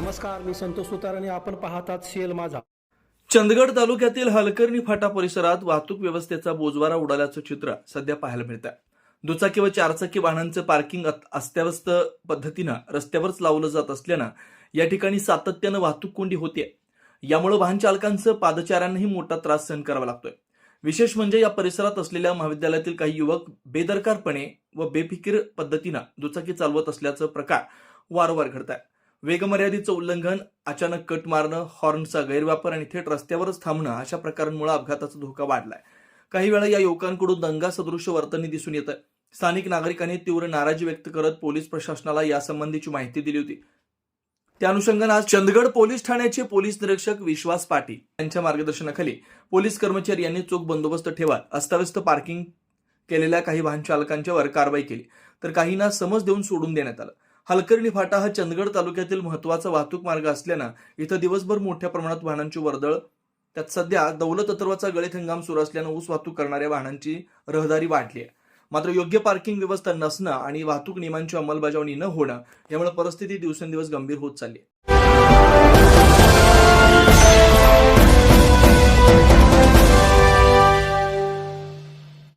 नमस्कार, मी संतोष सुतार आणि आपण पाहतात शेल माझा. चंदगड तालुक्यातील हलकर्णी फाटा परिसरात वाहतूक व्यवस्थेचा बोजवारा उडाल्याचं चित्र सध्या पाहायला मिळत आहे. दुचाकी व चारचाकी वाहनांचं पार्किंग अस्ताव्यस्त पद्धतीनं रस्त्यावरच लावलं जात असल्यानं या ठिकाणी सातत्यानं वाहतूक कोंडी होते. यामुळे वाहन चालकांचं पादचाऱ्यांनाही मोठा त्रास सहन करावा लागतोय. विशेष म्हणजे या परिसरात असलेल्या महाविद्यालयातील काही युवक बेदरकारपणे व बेफिकीर पद्धतीनं दुचाकी चालवत असल्याचं प्रकार वारंवार घडत आहे. वेगमर्यादेचं उल्लंघन, अचानक कट मारणं, हॉर्नचा गैरवापर आणि थेट रस्त्यावरच थांबणं अशा प्रकारांमुळे अपघाताचा धोका वाढलाय. काही वेळा या युवकांकडून दंगा सदृश वर्तन दिसून येतं. स्थानिक नागरिकांनी तीव्र नाराजी व्यक्त करत पोलीस प्रशासनाला यासंबंधीची माहिती दिली होती. त्या अनुषंगाने आज चंदगड पोलीस ठाण्याचे पोलीस निरीक्षक विश्वास पाटील यांच्या मार्गदर्शनाखाली पोलीस कर्मचारी यांनी चोख बंदोबस्त ठेवत अस्ताव्यस्त पार्किंग केलेल्या काही वाहन चालकांच्यावर कारवाई केली, तर काहींना समज देऊन सोडून देण्यात आलं. हलकर्णी फाटा हा चंदगड तालुक्यातील महत्वाचा वाहतूक मार्ग असल्यानं इथं दिवसभर मोठ्या प्रमाणात वाहनांची वर्दळ. त्यात सध्या दौलत अथर्वाचा गळीत हंगाम सुरू असल्यानं ऊस वाहतूक करणाऱ्या वाहनांची रहदारी वाढली आहे. मात्र योग्य पार्किंग व्यवस्था नसणं आणि वाहतूक नियमांची अंमलबजावणी न होणं यामुळे परिस्थिती दिवसेंदिवस गंभीर होत चालली आहे.